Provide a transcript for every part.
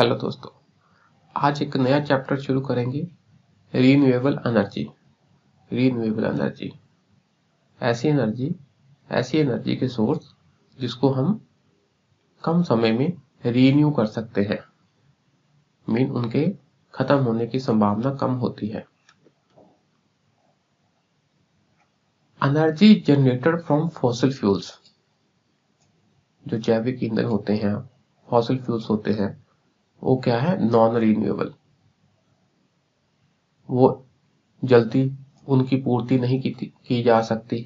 Hello दोस्तों, आज एक नया चैप्टर शुरू करेंगे। Renewable energy. रीन्यूएबल एनर्जी ऐसी एनर्जी के सोर्स जिसको हम कम समय में रीन्यू कर सकते हैं, मीन उनके खत्म होने की संभावना कम होती है। Energy generated from fossil fuels, जो जैविक ईंधन होते हैं, फॉसिल फ्यूल्स होते हैं, वो क्या है? Non renewable. वो जल्दी उनकी पूर्ति नहीं की जा सकती,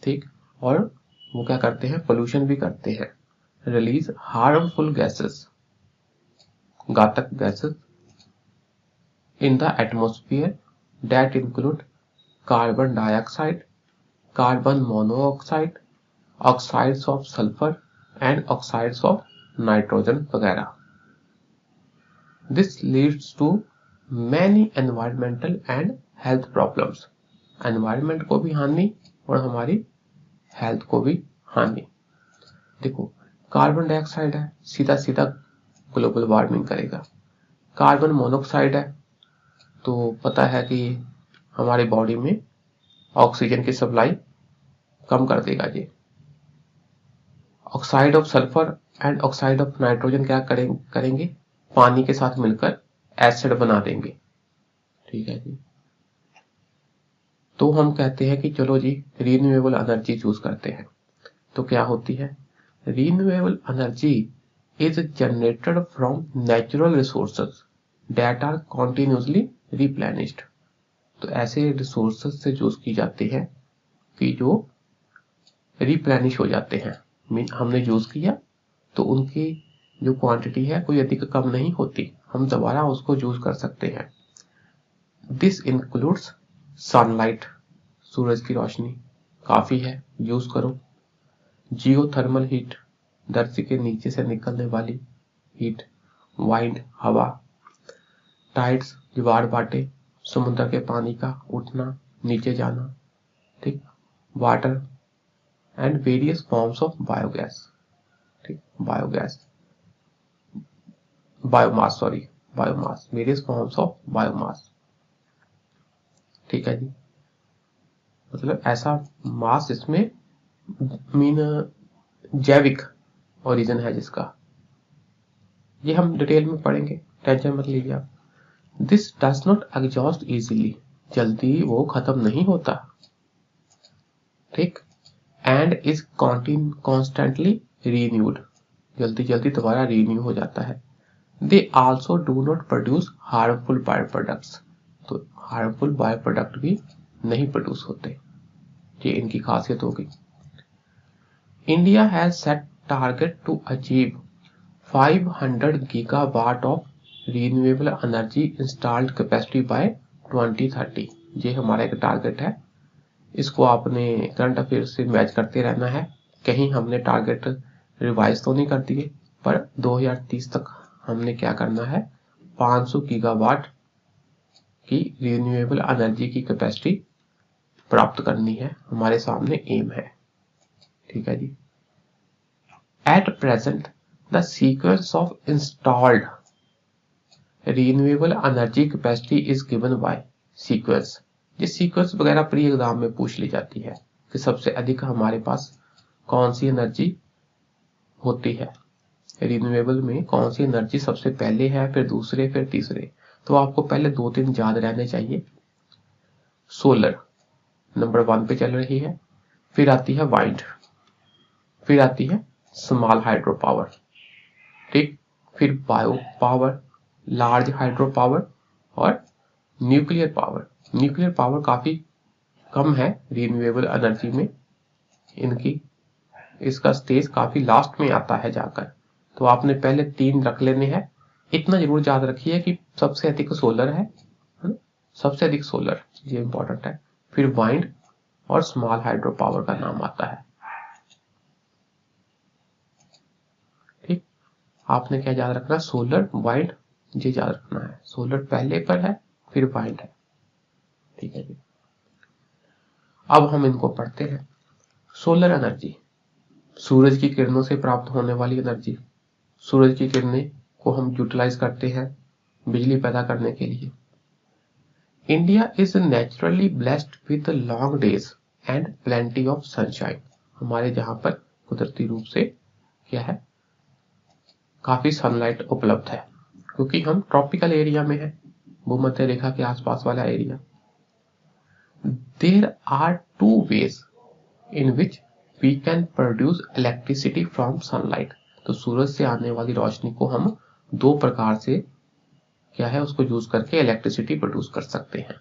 ठीक। और वो क्या करते हैं? पोल्यूशन भी करते हैं, रिलीज हार्मफुल गैसेस, घातक gases in the atmosphere that include carbon dioxide, carbon monoxide, oxides of sulphur and oxides of nitrogen वगैरह। This leads to many environmental and health problems. Environment को भी हानि और हमारी हेल्थ को भी हानि। देखो, कार्बन डाइऑक्साइड है, सीधा सीधा ग्लोबल वार्मिंग करेगा। कार्बन मोनोऑक्साइड है, तो पता है कि हमारी बॉडी में ऑक्सीजन की सप्लाई कम कर देगा ये। Oxide of sulphur and oxide of nitrogen क्या करेंगे? पानी के साथ मिलकर एसिड बना देंगे, ठीक है जी। तो हम कहते हैं कि चलो जी रीन्यूएबल एनर्जी चूज करते हैं। तो क्या होती है? Renewable energy is generated from natural resources that are continuously replenished. तो ऐसे रिसोर्सेज से चूज की जाती है कि जो रिप्लेनिश हो जाते हैं, मीन हमने यूज किया तो उनकी जो क्वांटिटी है कोई अधिक कम नहीं होती, हम दोबारा उसको यूज कर सकते हैं। दिस इंक्लूड्स सनलाइट, सूरज की रोशनी काफी है, यूज करो। जियोथर्मल हीट, धरती के नीचे से निकलने वाली हीट। वाइंड, हवा। टाइड्स, ज्वार भाटे, समुद्र के पानी का उठना नीचे जाना, ठीक। Water and various forms of biogas, ठीक। Biomass, various forms of biomass, ठीक है जी। मतलब ऐसा मास इसमें मीन जैविक ओरिजिन है जिसका, ये हम डिटेल में पढ़ेंगे, टेंशन मत लीजिए आप। This does not exhaust easily, जल्दी वो खत्म नहीं होता, ठीक। एंड इज कॉन्स्टेंटली रीन्यूड, जल्दी दोबारा रीन्यू हो जाता है। They also do not produce harmful bio products, तो हार्मफुल बायो प्रोडक्ट भी नहीं प्रोड्यूस होते, ये इनकी खासियत होगी। India has set target to achieve 500 gigawatt of renewable energy installed capacity by 2030। ये हमारा एक टारगेट है, इसको आपने करंट अफेयर से मैच करते रहना है। कहीं हमने टारगेट रिवाइज तो नहीं कर दिए, पर 2030 तक हमने क्या करना है? 500 गीगावाट की रीन्यूएबल एनर्जी की कैपेसिटी प्राप्त करनी है, हमारे सामने एम है, ठीक है जी। At present the sequence of installed renewable energy capacity is given by sequence. ये सीक्वेंस वगैरह प्री एग्जाम में पूछ ली जाती है कि सबसे अधिक हमारे पास कौन सी एनर्जी होती है, रिन्यूएबल में कौन सी एनर्जी सबसे पहले है, फिर दूसरे, फिर तीसरे। तो आपको पहले 2-3 याद रहने चाहिए। सोलर नंबर 1 पे चल रही है, फिर आती है वाइंड, फिर आती है स्मॉल हाइड्रो पावर, ठीक। फिर bio power, large hydro power और न्यूक्लियर पावर। न्यूक्लियर पावर काफी कम है रिन्यूएबल एनर्जी में, इनकी इसका स्टेज काफी लास्ट में आता है जाकर। तो आपने पहले 3 रख लेने हैं। इतना जरूर याद रखिए कि सबसे अधिक सोलर है ना? सबसे अधिक सोलर, ये इंपॉर्टेंट है। फिर वाइंड और स्मॉल हाइड्रो पावर का नाम आता है, ठीक। आपने क्या याद रखना? सोलर, वाइंड, ये याद रखना है। सोलर पहले पर है, फिर वाइंड है, ठीक है जी। अब हम इनको पढ़ते हैं। सोलर एनर्जी, सूरज की किरणों से प्राप्त होने वाली एनर्जी। सूरज की किरणें को हम यूटिलाइज करते हैं बिजली पैदा करने के लिए। India is naturally blessed with long days and plenty of sunshine. हमारे जहां पर कुदरती रूप से क्या है, काफी सनलाइट उपलब्ध है, क्योंकि हम ट्रॉपिकल एरिया में है, भूमध्य रेखा के आसपास वाला area. There are two ways in which we can produce electricity from sunlight. तो सूरज से आने वाली रोशनी को हम दो प्रकार से क्या है, उसको यूज करके इलेक्ट्रिसिटी प्रोड्यूस कर सकते हैं।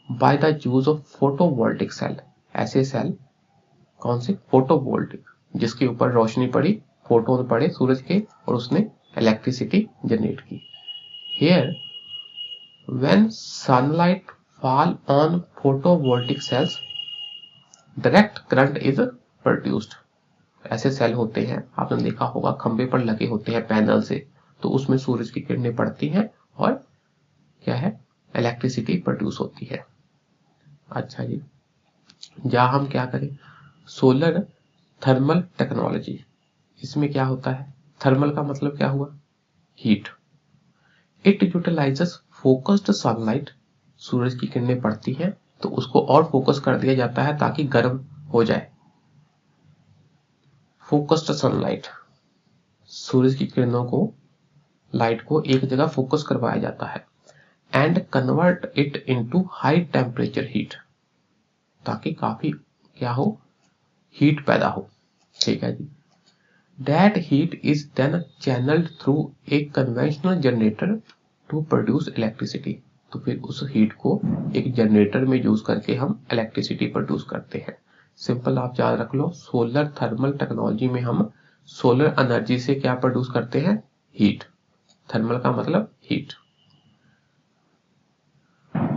By the use of photovoltaic cell. ऐसे सेल कौन से? फोटोवोल्टिक, जिसके ऊपर रोशनी पड़ी, फोटोन पड़े सूरज के और उसने इलेक्ट्रिसिटी जनरेट की। Here when sunlight fall on photovoltaic sales direct current is produced. ऐसे सेल होते हैं, आपने देखा होगा खंबे पर लगे होते हैं पैनल से, तो उसमें सूरज की किरणें पड़ती हैं और क्या है, इलेक्ट्रिसिटी प्रोड्यूस होती है। अच्छा जी, जहां हम क्या करें, सोलर थर्मल टेक्नोलॉजी। इसमें क्या होता है, थर्मल का मतलब क्या हुआ, heat. It utilises focused sunlight. सूरज की किरणें पड़ती हैं तो उसको और फोकस कर दिया जाता है ताकि गर्म हो जाए। फोकस्ड सनलाइट, सूरज की किरणों को, लाइट को एक जगह फोकस करवाया जाता है। And convert it into high temperature heat, ताकि काफी क्या हो, हीट पैदा हो। ठीक है जी। That heat is then channelled through a conventional generator to produce electricity. तो फिर उस हीट को एक जनरेटर में यूज करके हम इलेक्ट्रिसिटी प्रोड्यूस करते हैं। सिंपल आप याद रख लो, सोलर थर्मल टेक्नोलॉजी में हम सोलर एनर्जी से क्या प्रोड्यूस करते हैं, हीट। थर्मल का मतलब heat.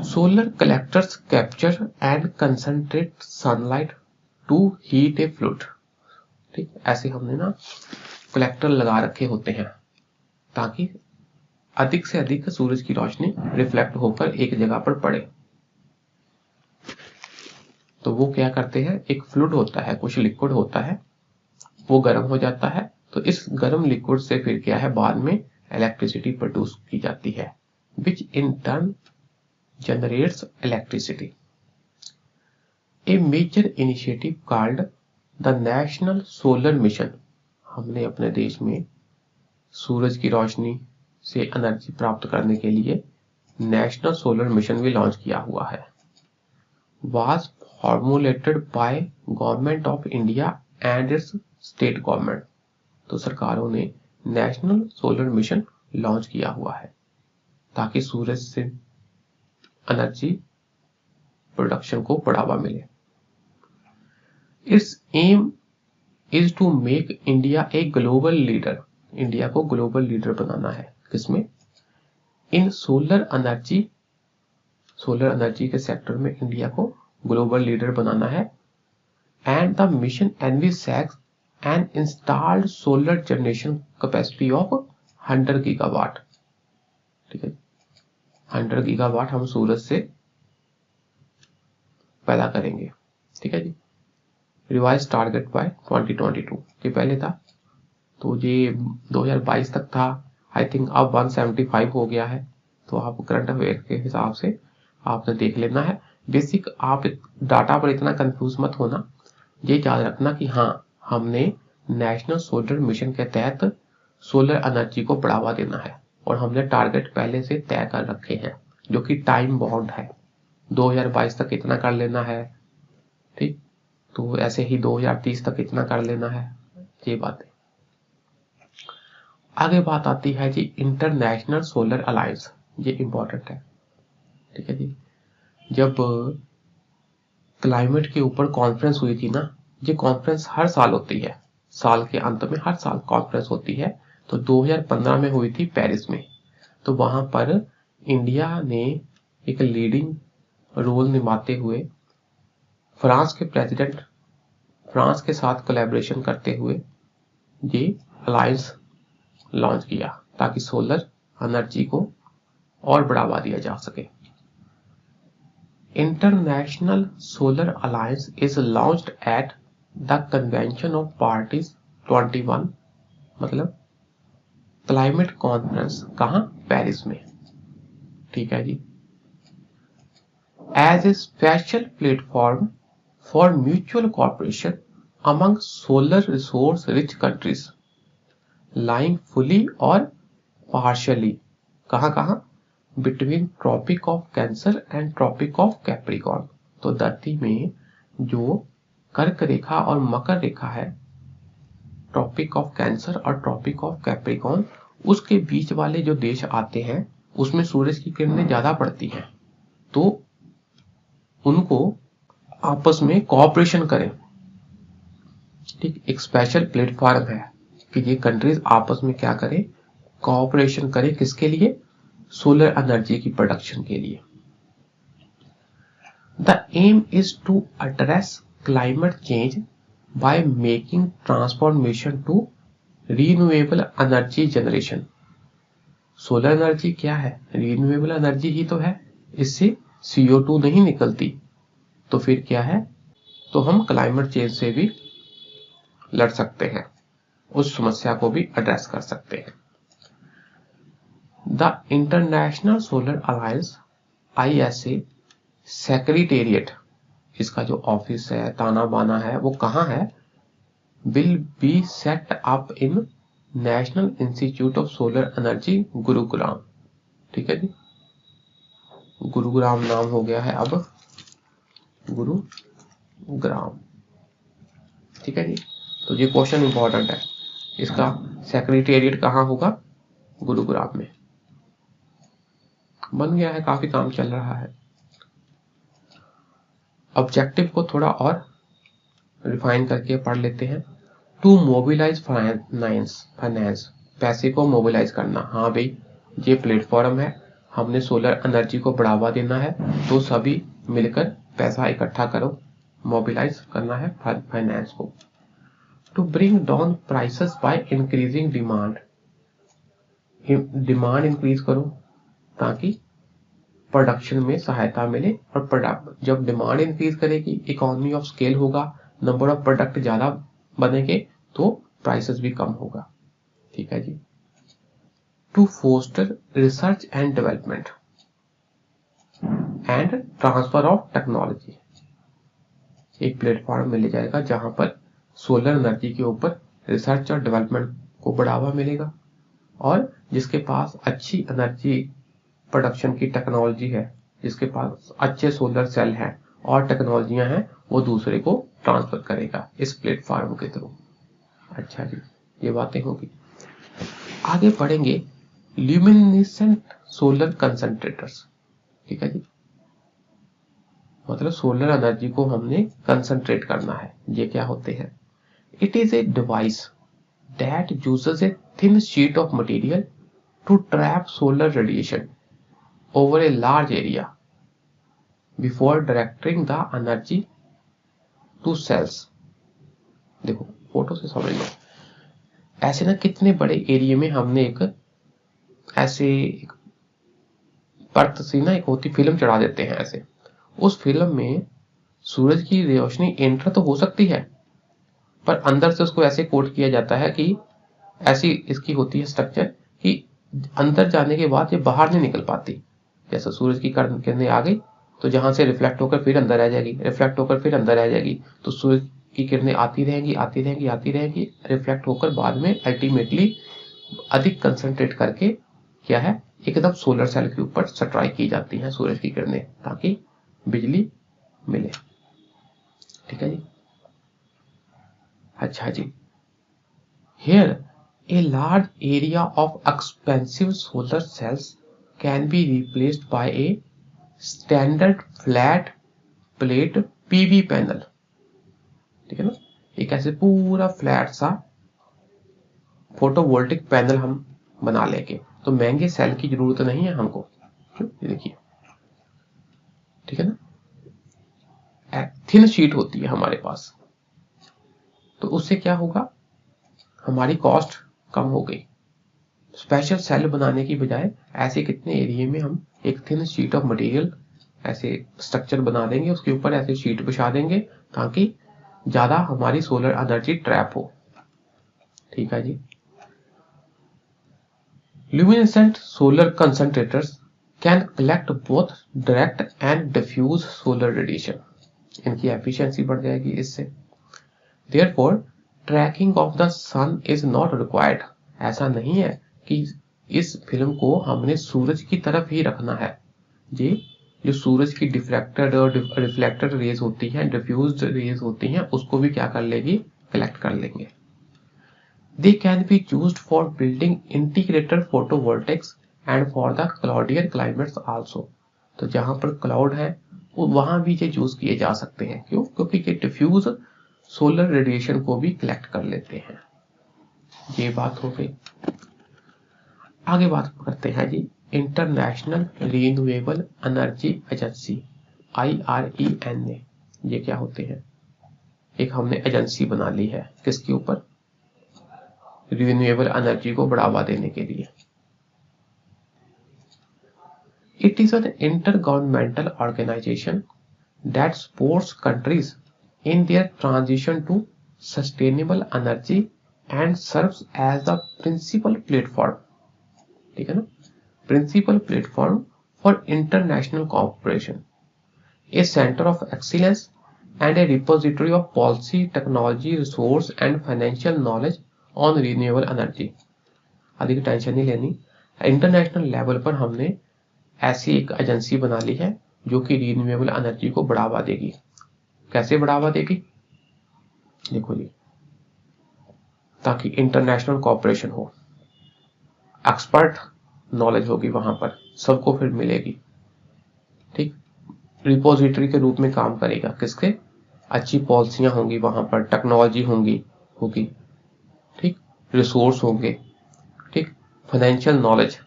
Solar collectors capture and concentrate sunlight to heat a fluid. ठीक, ऐसे हमने ना कलेक्टर लगा रखे होते हैं ताकि अधिक से अधिक सूरज की रोशनी रिफ्लेक्ट होकर एक जगह पर पड़े। तो वो क्या करते हैं, एक फ्लूइड होता है, कुछ लिक्विड होता है, वो गर्म हो जाता है, तो इस गर्म लिक्विड से फिर क्या है, बाद में इलेक्ट्रिसिटी प्रोड्यूस की जाती है, which in turn generates electricity. A major initiative called the national solar mission. हमने अपने देश में सूरज की रोशनी से एनर्जी प्राप्त करने के लिए नेशनल सोलर मिशन भी लॉन्च किया हुआ है। Was formulated by government of India and it's state government. तो सरकारों ने नेशनल सोलर मिशन लॉन्च किया हुआ है ताकि सूरज से एनर्जी प्रोडक्शन को बढ़ावा मिले। Its aim is to make India a global leader. India को ग्लोबल लीडर बनाना है, किसमें, in solar energy. Solar energy के सेक्टर में इंडिया को ग्लोबल लीडर बनाना है। And the mission envisages an installed solar generation capacity of 100 gigawatt. ठीक है, 100 गीगावाट हम सूरज से पैदा करेंगे। ठीक है जी। रिवाइज टारगेट बाय 2022, ये पहले था, तो ये 2022 तक था, आई थिंक अब 175 हो गया है। तो आप करंट अफेयर के हिसाब से आपने देख लेना है। बेसिक आप डाटा पर इतना कंफ्यूज मत होना, ये याद रखना कि हाँ, हमने नेशनल सोलर मिशन के तहत सोलर एनर्जी को बढ़ावा देना है और हमने टारगेट पहले से तय कर रखे हैं, जो कि टाइम बाउंड है, 2022 तक इतना कर लेना है। ठीक, तो ऐसे ही 2030 तक इतना कर लेना है, ये बात है। आगे बात आती है जी इंटरनेशनल सोलर अलायंस, ये इंपॉर्टेंट है। ठीक है जी। जब क्लाइमेट के ऊपर कॉन्फ्रेंस हुई थी ना, ये कॉन्फ्रेंस हर साल होती है, साल के अंत में हर साल कॉन्फ्रेंस होती है। तो 2015 में हुई थी पेरिस में, तो वहां पर इंडिया ने एक लीडिंग रोल निभाते हुए फ्रांस के प्रेसिडेंट, फ्रांस के साथ कोलैबोरेशन करते हुए ये अलायंस लॉन्च किया ताकि सोलर एनर्जी को और बढ़ावा दिया जा सके। International solar alliance is launched at the convention of parties 21, मतलब क्लाइमेट कॉन्फ्रेंस, कहाँ, पेरिस में, ठीक है जी। As a special platform for mutual corporation among solar resource rich countries lying fully और पार्शियली, कहाँ कहाँ, between Tropic of Cancer and Tropic of Capricorn. तो धरती में जो कर्क रेखा और मकर रेखा है, ट्रॉपिक ऑफ कैंसर और ट्रॉपिक ऑफ कैप्रिकॉर्न, उसके बीच वाले जो देश आते हैं उसमें सूरज की किरणें ज्यादा पड़ती हैं, तो उनको आपस में कोऑपरेशन करें, ठीक। एक स्पेशल प्लेटफॉर्म है कि ये कंट्रीज आपस में क्या करें, कोऑपरेशन करें, किसके लिए, सोलर एनर्जी की प्रोडक्शन के लिए। The aim is to address climate change by making transformation to renewable energy generation. Solar energy क्या है, रिन्यूएबल एनर्जी ही तो है, इससे CO2 नहीं निकलती, तो फिर क्या है, तो हम क्लाइमेट चेंज से भी लड़ सकते हैं, उस समस्या को भी एड्रेस कर सकते हैं। The international solar alliance ISA secretariat, इसका जो ऑफिस है, ताना बाना है, वो कहाँ है, will be set up in national institute of solar energy Gurugram, ठीक है जी। गुरुग्राम नाम हो गया है अब गुरुग्राम, ठीक है जी। तो ये क्वेश्चन इंपॉर्टेंट है, इसका सेक्रेटेरिएट कहाँ होगा, गुरुग्राम में। बन गया है, काफी काम चल रहा है। ऑब्जेक्टिव को थोड़ा और रिफाइन करके पढ़ लेते हैं। टू मोबिलाइज फाइनेंस, पैसे को मोबिलाइज करना। हाँ भाई, ये प्लेटफॉर्म है, हमने सोलर एनर्जी को बढ़ावा देना है, तो सभी मिलकर पैसा इकट्ठा करो, मोबिलाइज करना है फाइनेंस को। To bring down prices by increasing demand, demand increase करो ताकि प्रोडक्शन में सहायता मिले, और जब डिमांड इंक्रीज करेगी, इकोनॉमी ऑफ स्केल होगा, नंबर ऑफ प्रोडक्ट ज्यादा बनेंगे, तो प्राइसेस भी कम होगा, ठीक है जी। To foster research and development and transfer of technology, एक प्लेटफॉर्म मिल जाएगा जहां पर सोलर एनर्जी के ऊपर रिसर्च और डेवलपमेंट को बढ़ावा मिलेगा, और जिसके पास अच्छी एनर्जी प्रोडक्शन की टेक्नोलॉजी है, जिसके पास अच्छे सोलर सेल हैं और टेक्नोलॉजियां हैं, वो दूसरे को ट्रांसफर करेगा इस प्लेटफॉर्म के थ्रू। अच्छा जी, ये बातें होगी। आगे पढ़ेंगे ल्यूमिनेसेंट सोलर कंसंट्रेटर्स, ठीक है जी। मतलब सोलर एनर्जी को हमने कंसंट्रेट करना है, ये क्या होते हैं। It is a device that uses a thin sheet of material to trap solar radiation over a large area before directing the energy to cells। देखो फोटो से समझ लो, ऐसे ना कितने बड़े एरिया में हमने एक ऐसे परत सी ना एक होती फिल्म चढ़ा देते हैं ऐसे, उस फिल्म में सूरज की रोशनी एंटर तो हो सकती है, पर अंदर से उसको ऐसे कोट किया जाता है कि ऐसी इसकी होती है स्ट्रक्चर कि अंदर जाने के बाद ये बाहर नहीं निकल पाती। जैसे सूरज की किरणें आ गई तो जहां से रिफ्लेक्ट होकर फिर अंदर आ जाएगी, रिफ्लेक्ट होकर फिर अंदर आ जाएगी, तो सूरज की किरणें आती रहेंगी आती रहेंगी आती रहेंगी, रिफ्लेक्ट होकर बाद में अल्टीमेटली अधिक कंसंट्रेट करके क्या है, एकदम सोलर सेल के ऊपर स्ट्राइक की जाती है सूरज की किरणें, ताकि बिजली मिले, ठीक है जी। अच्छा जी, here a large area of expensive solar cells can be replaced by a standard flat plate PV panel, ठीक है ना। एक ऐसे पूरा फ्लैट सा फोटोवोल्टिक पैनल हम बना लेंगे, तो महंगे सेल की जरूरत नहीं है हमको, ये देखिए, ठीक है ना। थिन शीट होती है हमारे पास, तो उससे क्या होगा, हमारी कॉस्ट कम हो गई। स्पेशल सेल बनाने की बजाय ऐसे कितने एरिया में हम एक थिन शीट ऑफ मटेरियल ऐसे स्ट्रक्चर बना देंगे, उसके ऊपर ऐसे शीट बिछा देंगे ताकि ज्यादा हमारी सोलर एनर्जी ट्रैप हो, ठीक है जी। Luminescent solar concentrators can collect both direct and diffuse solar radiation. इनकी एफिशिएंसी बढ़ जाएगी इससे। Therefore tracking of the sun is not required. ऐसा नहीं है कि इस फिल्म को हमने सूरज की तरफ ही रखना है। ये जो सूरज की डिफ्रैक्टेड और रिफ्लेक्टेड रेज होती हैं, डिफ्यूज्ड रेज होती हैं, उसको भी क्या कर लेगी, कलेक्ट कर लेंगे। They can be used for building integrated photovoltaics and for the cloudier climates also. तो जहां पर क्लाउड है वहां भी ये यूज किए जा सकते हैं। क्यों? क्योंकि ये डिफ्यूज सोलर रेडिएशन को भी कलेक्ट कर लेते हैं। ये बात हो गई। आगे बात करते हैं जी international renewable energy agency IRENA। ये क्या होते हैं? एक हमने एजेंसी बना ली है किसके ऊपर? रिन्यूएबल एनर्जी को बढ़ावा देने के लिए। It is an intergovernmental organisation that supports countries in their transition to sustainable energy and serves as the principal platform. ठीक है ना? Principal platform for international cooperation, a centre of excellence and a repository of policy, technology, resource and financial knowledge on renewable energy। अधिक tension नहीं लेनी। International level पर हमने ऐसी एक एजेंसी बना ली है जो कि रिन्यूएबल एनर्जी को बढ़ावा देगी। कैसे बढ़ावा देगी? देखो जी, ताकि इंटरनेशनल कोऑपरेशन हो, एक्सपर्ट नॉलेज होगी वहां पर, सबको फिर मिलेगी। ठीक, रिपोजिटरी के रूप में काम करेगा। किसके? अच्छी पॉलिसियां होंगी वहां पर, टेक्नोलॉजी होगी। ठीक, रिसोर्स होंगे। ठीक, फाइनेंशियल नॉलेज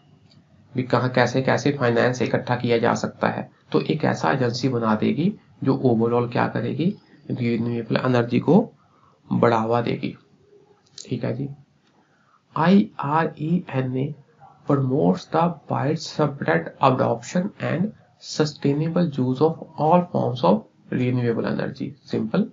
भी, कहाँ कैसे कैसे फाइनेंस इकट्ठा किया जा सकता है। तो एक ऐसा एजेंसी बना देगी जो ओवरऑल क्या करेगी, रिन्यूएबल एनर्जी को बढ़ावा देगी। ठीक है जी। IRENA promotes the widespread adoption and sustainable use of all forms of renewable energy. Simple,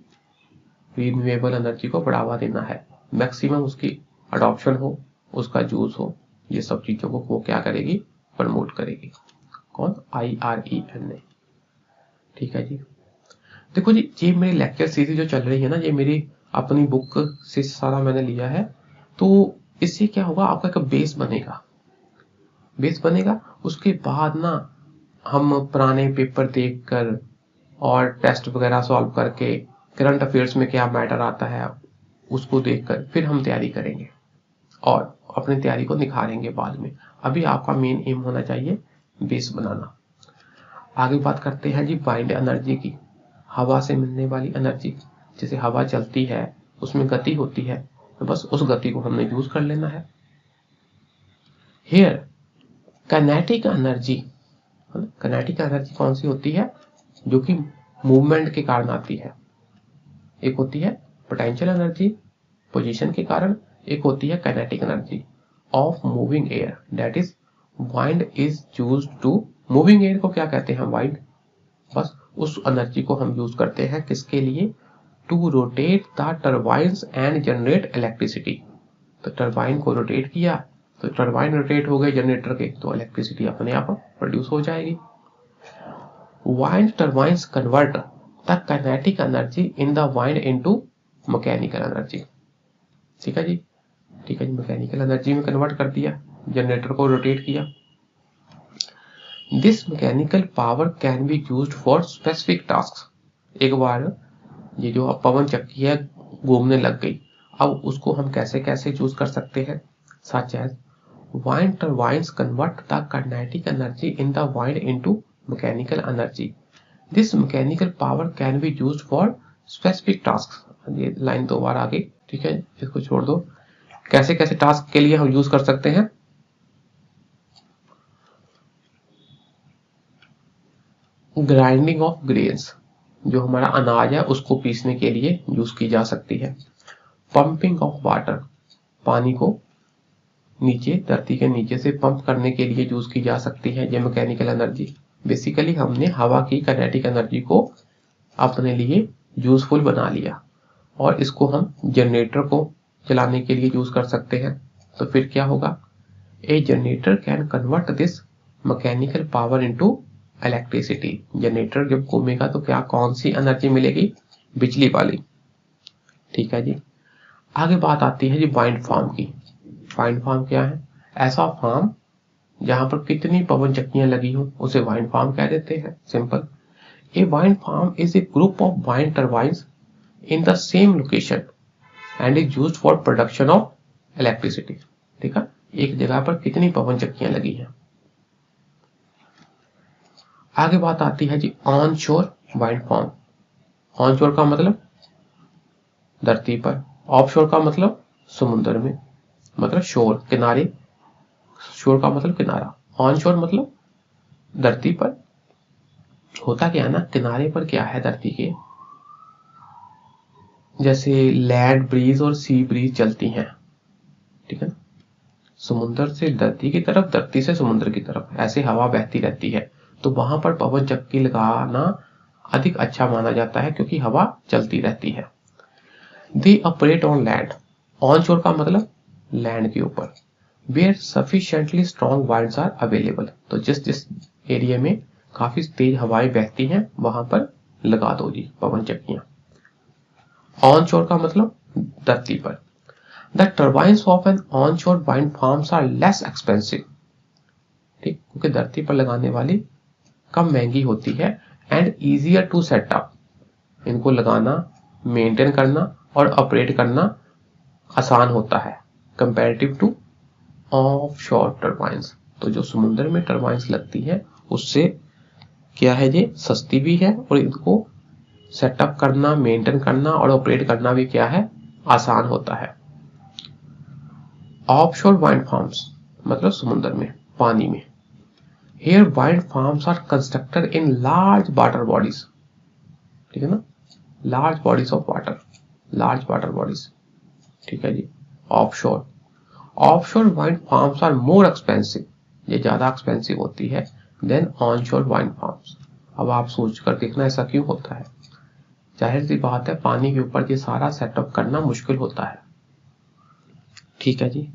renewable energy को बढ़ावा देना है, मैक्सिमम उसकी अडॉप्शन हो, उसका यूज हो, ये सब चीजों को वो क्या करेगी, प्रमोट करेगी। कौन? IRENA। ठीक है जी। देखो जी, ये मेरी लेक्चर सीरीज जो चल रही है ना, ये मेरी अपनी बुक से सारा मैंने लिया है। तो इससे क्या होगा, आपका एक बेस बनेगा। उसके बाद ना हम पुराने पेपर देखकर और टेस्ट वगैरह सॉल्व करके, करंट अफेयर्स में क्या मैटर आता है उसको देखकर फिर हम तैयारी करेंगे और अपनी तैयारी को निखारेंगे बाद में। अभी आपका मेन एम होना चाहिए बेस बनाना। आगे बात करते हैं जी वाइंड एनर्जी की, हवा से मिलने वाली एनर्जी। जैसे हवा चलती है, उसमें गति होती है, तो बस उस गति को हमने यूज कर लेना है। हियर काइनेटिक एनर्जी कौन सी होती है? जो कि मूवमेंट के कारण आती है। एक होती है पोटेंशियल एनर्जी पोजीशन के कारण, एक होती है kinetic energy of moving air, that is wind is used to, moving air को क्या कहते हैं? वाइंड। बस उस एनर्जी को हम यूज करते हैं किसके लिए? To rotate the turbines and generate electricity. तो टर्बाइन को रोटेट किया तो टर्बाइन रोटेट हो गए जनरेटर के, तो इलेक्ट्रिसिटी अपने आप प्रोड्यूस हो जाएगी। Wind turbines convert the kinetic energy in the wind into mechanical energy। ठीक है जी, मैकेनिकल एनर्जी में कन्वर्ट कर दिया, जनरेटर को रोटेट किया। This mechanical power can be used for specific task. एक बार ये जो पवन चक्की है घूमने लग गई, अब उसको हम कैसे कैसे यूज कर सकते हैं? Such as wind turbines convert the kinetic energy in the wind into mechanical energy। This mechanical power can be used for specific tasks। ये लाइन दो बार आ गई, ठीक है, इसको छोड़ दो। कैसे कैसे टास्क के लिए हम यूज कर सकते हैं? ग्राइंडिंग ऑफ ग्रेन्स, जो हमारा अनाज है उसको पीसने के लिए यूज की जा सकती है। पंपिंग ऑफ वाटर, पानी को नीचे धरती के नीचे से पंप करने के लिए यूज की जा सकती है ये मैकेनिकल एनर्जी। बेसिकली हमने हवा की काइनेटिक एनर्जी को अपने लिए यूजफुल बना लिया और इसको हम जनरेटर को चलाने के लिए यूज कर सकते हैं। तो फिर क्या होगा, a generator can convert this mechanical power into electricity. Generator जब घूमेगा तो क्या कौन सी एनर्जी मिलेगी? बिजली वाली। ठीक है जी। आगे बात आती है जी वाइंड फार्म की। वाइंड फार्म क्या है? ऐसा फार्म जहां पर कितनी पवन चक्कियां लगी हो उसे वाइंड फार्म कह देते हैं। Simple. A wind farm is a group of wind turbines in the same location and is used for production of electricity. ठीक है, एक जगह पर कितनी पवन चक्कियां लगी हैं। आगे बात आती है जी onshore wind farm. Onshore का मतलब धरती पर, ऑफ शोर का मतलब समुद्र में, मतलब शोर किनारे, शोर का मतलब किनारा, ऑन शोर मतलब धरती पर। होता क्या है ना, किनारे पर क्या है धरती के, जैसे लैंड ब्रीज और सी ब्रीज चलती हैं। ठीक है, समुद्र से धरती की तरफ, धरती से समुद्र की तरफ ऐसे हवा बहती रहती है, तो वहां पर पवन चक्की लगाना अधिक अच्छा माना जाता है क्योंकि हवा चलती रहती है। They operate on land. Onshore का मतलब लैंड के ऊपर। Where sufficiently strong winds are available. तो जिस जिस एरिया में काफी तेज हवाएं बहती हैं वहां पर लगा दो जी पवन चक्कियां। ऑन शोर का मतलब धरती पर। The turbines of an onshore wind farms are less expensive. ठीक, क्योंकि धरती पर लगाने वाली कम महंगी होती है and easier to set up. इनको लगाना, मेंटेन करना और ऑपरेट करना आसान होता है कंपैरेटिव टू ऑफ शोर टर्बाइन्स। तो जो समुद्र में टर्बाइन्स लगती है उससे क्या है जी, सस्ती भी है और इनको सेटअप करना, मेंटेन करना और ऑपरेट करना भी क्या है, आसान होता है। ऑफशोर वाइंड फार्म्स मतलब समुद्र में, पानी में। Here wind farms are constructed in large water bodies. ठीक है ना, large bodies of water, large water bodies. ठीक है जी। Offshore, offshore wind farms are more expensive. ये ज्यादा एक्सपेंसिव होती है देन ऑनशोर वाइंड फार्म्स। अब आप सोच कर देखना ऐसा क्यों होता है। जाहिर सी बात है, पानी के ऊपर ये सारा सेटअप करना मुश्किल होता है। ठीक है जी।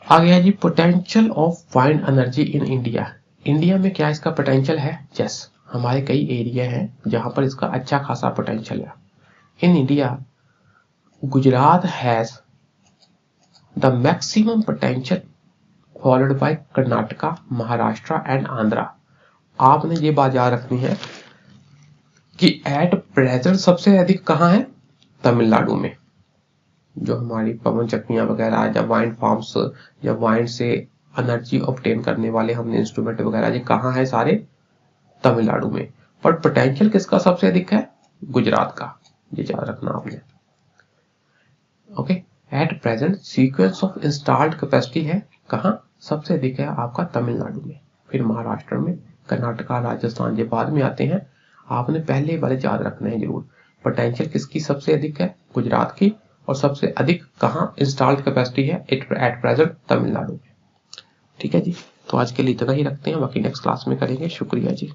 आ गया जी potential of wind energy in India. India में क्या इसका पोटेंशियल है? यस, हमारे कई एरिया हैं जहां पर इसका अच्छा खासा पोटेंशियल है। In India Gujarat has the maximum potential followed by Karnataka, Maharashtra and Andhra. आपने ये बात याद रखनी है कि एट प्रेजेंट सबसे अधिक कहां है? तमिलनाडु में। जो हमारी पवन चक्कियां वगैरह या वाइंड फार्म्स या वाइंड से एनर्जी ऑब्टेन करने वाले हमने इंस्ट्रूमेंट वगैरह, ये कहां है? सारे तमिलनाडु में। पर पोटेंशियल किसका सबसे अधिक है? गुजरात का। ये याद रखना आपने। Okay, at present sequence of installed capacity है कहां? सबसे अधिक है आपका तमिलनाडु में, फिर महाराष्ट्र में, कर्नाटका, राजस्थान ये बाद में आते हैं। आपने पहले वाले याद रखना है जरूर। पोटेंशियल किसकी सबसे अधिक है? गुजरात की। और सबसे अधिक कहां इंस्टॉल्ड कैपेसिटी है? एट प्रेजेंट तमिलनाडु में। ठीक है जी, तो आज के लिए इतना ही रखते हैं, बाकी नेक्स्ट क्लास में करेंगे। शुक्रिया जी।